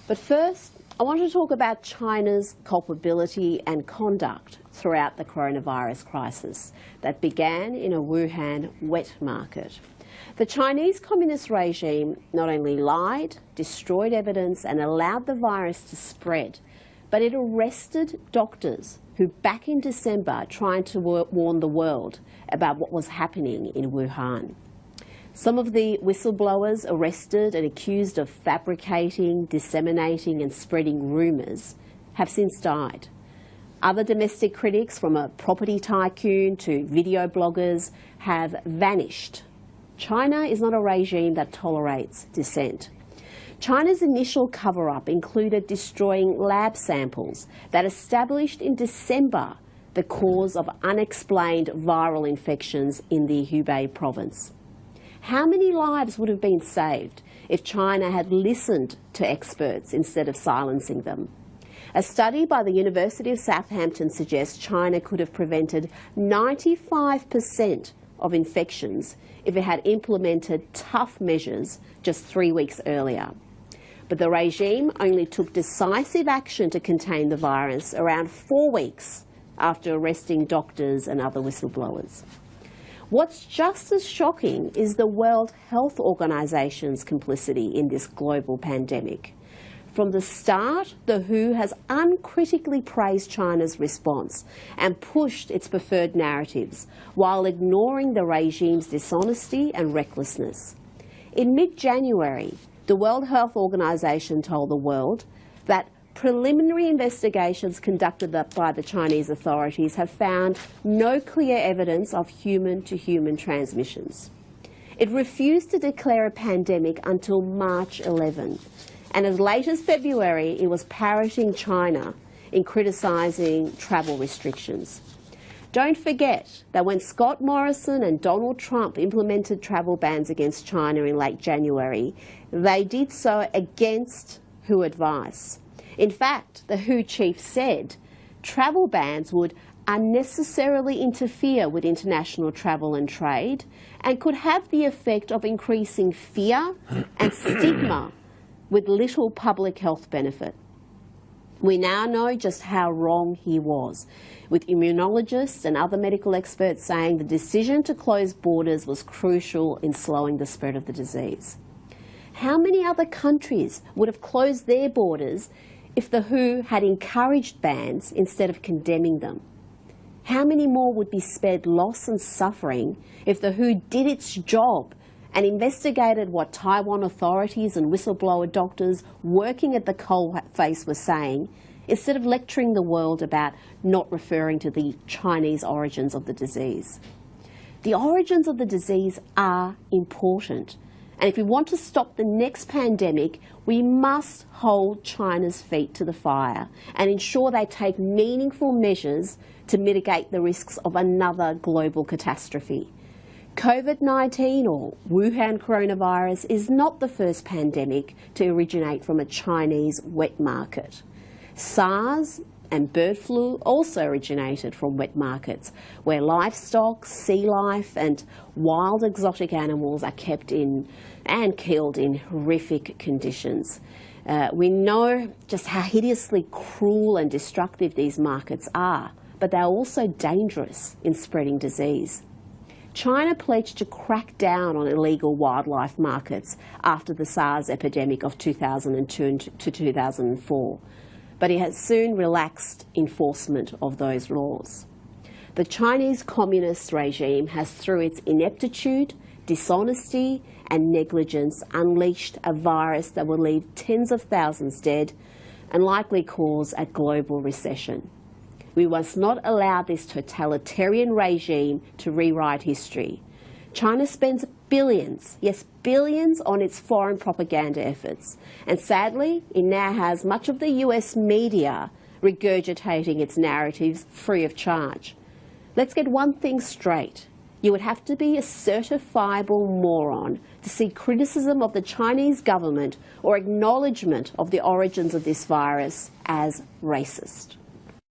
But first, I want to talk about China's culpability and conduct throughout the coronavirus crisis that began in a Wuhan wet market. The Chinese Communist regime not only lied, destroyed evidence and allowed the virus to spread, but it arrested doctors who back in December tried to warn the world about what was happening in Wuhan. Some of the whistleblowers arrested and accused of fabricating, disseminating and spreading rumours have since died. Other domestic critics, from a property tycoon to video bloggers, have vanished. China is not a regime that tolerates dissent. China's initial cover-up included destroying lab samples that established in December the cause of unexplained viral infections in the Hubei province. How many lives would have been saved if China had listened to experts instead of silencing them? A study by the University of Southampton suggests China could have prevented 95% of infections if it had implemented tough measures just 3 weeks earlier. But the regime only took decisive action to contain the virus around 4 weeks after arresting doctors and other whistleblowers. What's just as shocking is the World Health Organization's complicity in this global pandemic. From the start, the WHO has uncritically praised China's response and pushed its preferred narratives while ignoring the regime's dishonesty and recklessness. In mid-January, the World Health Organization told the world that preliminary investigations conducted by the Chinese authorities have found no clear evidence of human-to-human transmissions. It refused to declare a pandemic until March 11, and as late as February, it was parroting China in criticising travel restrictions. Don't forget that when Scott Morrison and Donald Trump implemented travel bans against China in late January, they did so against WHO advice. In fact, the WHO chief said travel bans would unnecessarily interfere with international travel and trade and could have the effect of increasing fear and stigma with little public health benefit. We now know just how wrong he was, with immunologists and other medical experts saying the decision to close borders was crucial in slowing the spread of the disease. How many other countries would have closed their borders if the WHO had encouraged bans instead of condemning them? How many more would be spared loss and suffering if the WHO did its job and investigated what Taiwan authorities and whistleblower doctors working at the coalface were saying, instead of lecturing the world about not referring to the Chinese origins of the disease? The origins of the disease are important. And if we want to stop the next pandemic, we must hold China's feet to the fire and ensure they take meaningful measures to mitigate the risks of another global catastrophe. Covid-19, or Wuhan coronavirus, is not the first pandemic to originate from a Chinese wet market. SARS and bird flu also originated from wet markets, where livestock, sea life and wild exotic animals are kept in and killed in horrific conditions. We know just how hideously cruel and destructive these markets are, but they're also dangerous in spreading disease. China pledged to crack down on illegal wildlife markets after the SARS epidemic of 2002 to 2004. But it has soon relaxed enforcement of those laws. The Chinese Communist regime has, through its ineptitude, dishonesty and negligence, unleashed a virus that will leave tens of thousands dead and likely cause a global recession. We must not allow this totalitarian regime to rewrite history. China spends billions, yes, billions on its foreign propaganda efforts. And sadly, it now has much of the US media regurgitating its narratives free of charge. Let's get one thing straight. You would have to be a certifiable moron to see criticism of the Chinese government or acknowledgement of the origins of this virus as racist.